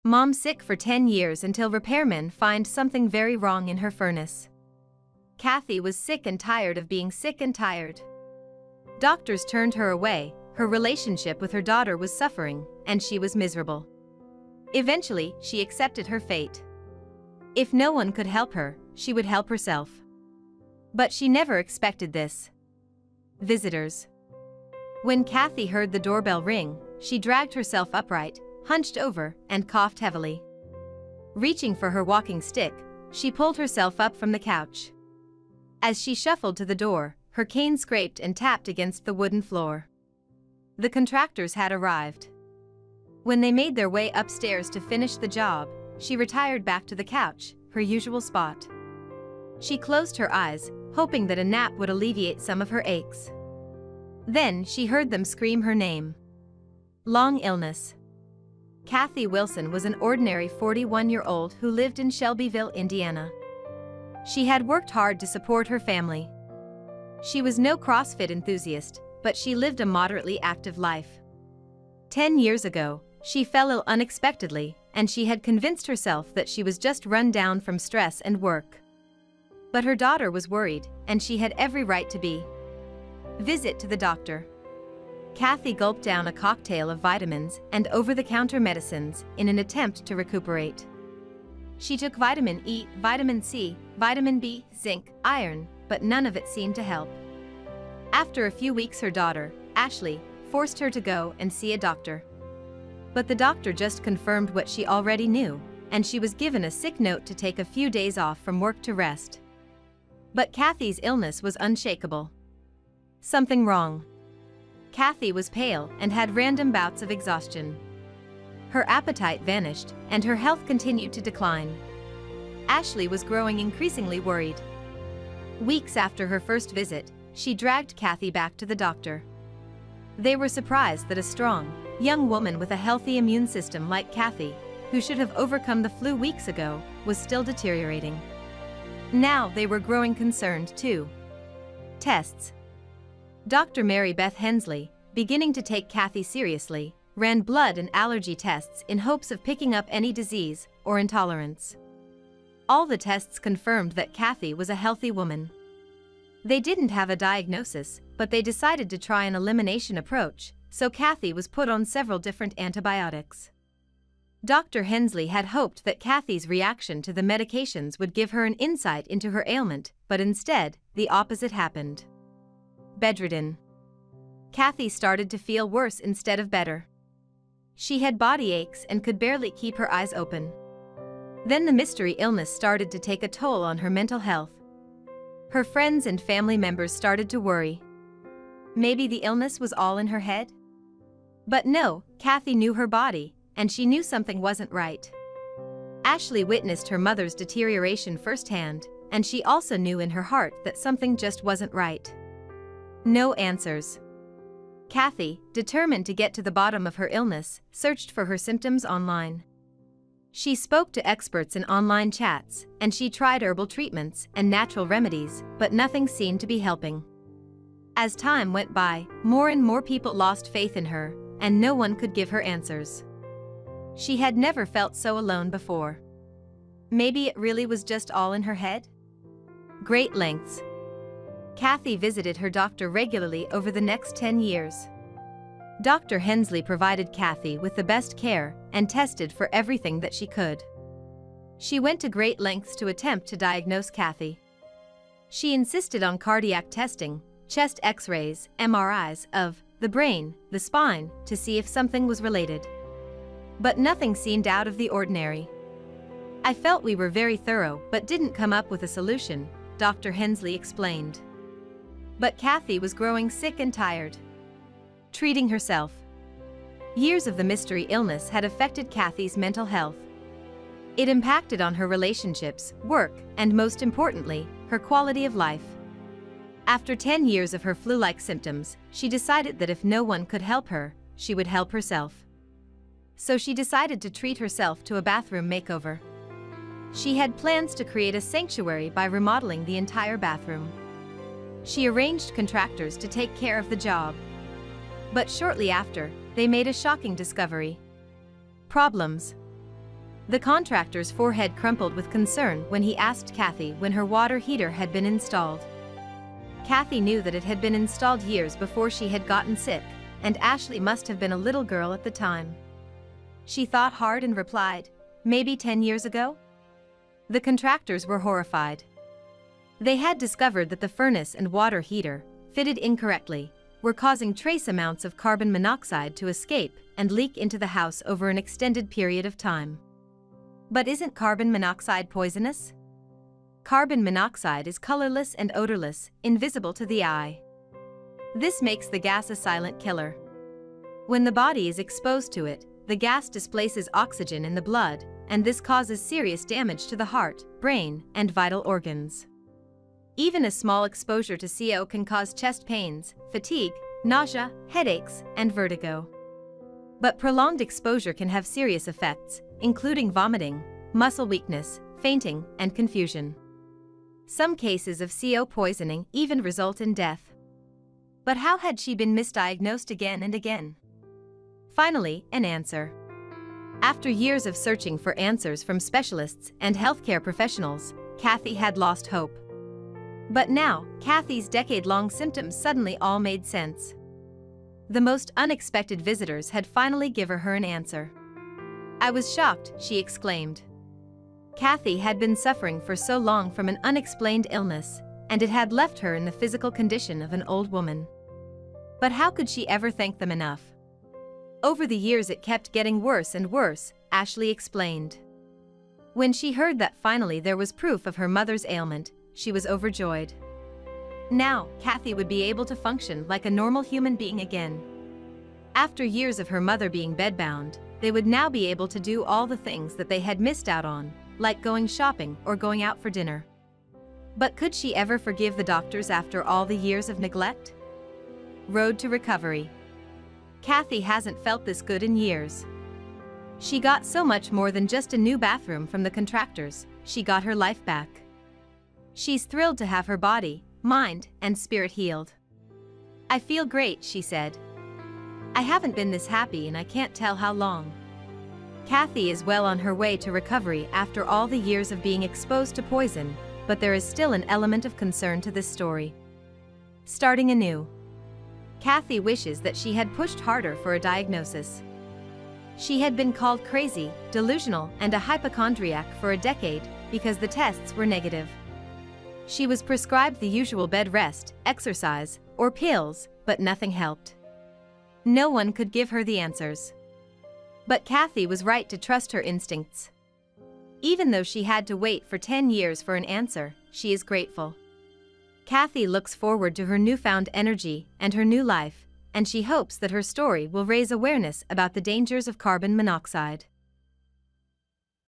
Mom sick for 10 years until repairmen find something very wrong in her furnace. Kathi was sick and tired of being sick and tired. Doctors turned her away, her relationship with her daughter was suffering, and she was miserable. Eventually, she accepted her fate. If no one could help her, she would help herself. But she never expected this. Visitors. When Kathi heard the doorbell ring, she dragged herself upright, hunched over, and coughed heavily. Reaching for her walking stick, she pulled herself up from the couch. As she shuffled to the door, her cane scraped and tapped against the wooden floor. The contractors had arrived. When they made their way upstairs to finish the job, she retired back to the couch, her usual spot. She closed her eyes, hoping that a nap would alleviate some of her aches. Then she heard them scream her name. Long illness. Kathi Wilson was an ordinary 41-year-old who lived in Shelbyville, Indiana. She had worked hard to support her family. She was no CrossFit enthusiast, but she lived a moderately active life. 10 years ago, she fell ill unexpectedly, and she had convinced herself that she was just run down from stress and work. But her daughter was worried, and she had every right to be. Visit to the doctor. Kathi gulped down a cocktail of vitamins and over-the-counter medicines in an attempt to recuperate. She took vitamin E, vitamin C, vitamin B, zinc, iron, but none of it seemed to help. After a few weeks, her daughter, Ashley, forced her to go and see a doctor. But the doctor just confirmed what she already knew, and she was given a sick note to take a few days off from work to rest. But Kathi's illness was unshakable. Something wrong. Kathi was pale and had random bouts of exhaustion. Her appetite vanished, and her health continued to decline. Ashley was growing increasingly worried. Weeks after her first visit, she dragged Kathi back to the doctor. They were surprised that a strong, young woman with a healthy immune system like Kathi, who should have overcome the flu weeks ago, was still deteriorating. Now they were growing concerned too. Tests. Dr. Mary Beth Hensley, beginning to take Kathi seriously, ran blood and allergy tests in hopes of picking up any disease or intolerance. All the tests confirmed that Kathi was a healthy woman. They didn't have a diagnosis, but they decided to try an elimination approach, so Kathi was put on several different antibiotics. Dr. Hensley had hoped that Kathi's reaction to the medications would give her an insight into her ailment, but instead, the opposite happened. Bedridden. Kathi started to feel worse instead of better. She had body aches and could barely keep her eyes open. Then the mystery illness started to take a toll on her mental health. Her friends and family members started to worry. Maybe the illness was all in her head? But no, Kathi knew her body, and she knew something wasn't right. Ashley witnessed her mother's deterioration firsthand, and she also knew in her heart that something just wasn't right. No answers. Kathi, determined to get to the bottom of her illness, searched for her symptoms online. She spoke to experts in online chats, and she tried herbal treatments and natural remedies, but nothing seemed to be helping. As time went by, more and more people lost faith in her, and no one could give her answers. She had never felt so alone before. Maybe it really was just all in her head? Great lengths. Kathi visited her doctor regularly over the next 10 years. Dr. Hensley provided Kathi with the best care and tested for everything that she could. She went to great lengths to attempt to diagnose Kathi. She insisted on cardiac testing, chest X-rays, MRIs of the brain, the spine, to see if something was related. But nothing seemed out of the ordinary. I felt we were very thorough but didn't come up with a solution, Dr. Hensley explained. But Kathi was growing sick and tired. Treating herself. Years of the mystery illness had affected Kathi's mental health. It impacted on her relationships, work, and most importantly, her quality of life. After 10 years of her flu-like symptoms, she decided that if no one could help her, she would help herself. So she decided to treat herself to a bathroom makeover. She had plans to create a sanctuary by remodeling the entire bathroom. She arranged contractors to take care of the job. But shortly after, they made a shocking discovery. Problems. The contractor's forehead crumpled with concern when he asked Kathi when her water heater had been installed. Kathi knew that it had been installed years before she had gotten sick, and Ashley must have been a little girl at the time. She thought hard and replied, "Maybe 10 years ago?" The contractors were horrified. They had discovered that the furnace and water heater, fitted incorrectly, were causing trace amounts of carbon monoxide to escape and leak into the house over an extended period of time. But isn't carbon monoxide poisonous? Carbon monoxide is colorless and odorless, invisible to the eye. This makes the gas a silent killer. When the body is exposed to it, the gas displaces oxygen in the blood, and this causes serious damage to the heart, brain, and vital organs. Even a small exposure to CO can cause chest pains, fatigue, nausea, headaches, and vertigo. But prolonged exposure can have serious effects, including vomiting, muscle weakness, fainting, and confusion. Some cases of CO poisoning even result in death. But how had she been misdiagnosed again and again? Finally, an answer. After years of searching for answers from specialists and healthcare professionals, Kathi had lost hope. But now, Kathi's decade-long symptoms suddenly all made sense. The most unexpected visitors had finally given her an answer. "I was shocked," she exclaimed. Kathi had been suffering for so long from an unexplained illness, and it had left her in the physical condition of an old woman. But how could she ever thank them enough? Over the years it kept getting worse and worse, Ashley explained. When she heard that finally there was proof of her mother's ailment, she was overjoyed. Now, Kathi would be able to function like a normal human being again. After years of her mother being bedbound, they would now be able to do all the things that they had missed out on, like going shopping or going out for dinner. But could she ever forgive the doctors after all the years of neglect? Road to recovery. Kathi hasn't felt this good in years. She got so much more than just a new bathroom from the contractors, she got her life back. She's thrilled to have her body, mind, and spirit healed. "I feel great," she said. "I haven't been this happy and I can't tell how long." Kathi is well on her way to recovery after all the years of being exposed to poison, but there is still an element of concern to this story. Starting anew. Kathi wishes that she had pushed harder for a diagnosis. She had been called crazy, delusional, and a hypochondriac for a decade because the tests were negative. She was prescribed the usual bed rest, exercise, or pills, but nothing helped. No one could give her the answers. But Kathi was right to trust her instincts. Even though she had to wait for 10 years for an answer, she is grateful. Kathi looks forward to her newfound energy and her new life, and she hopes that her story will raise awareness about the dangers of carbon monoxide.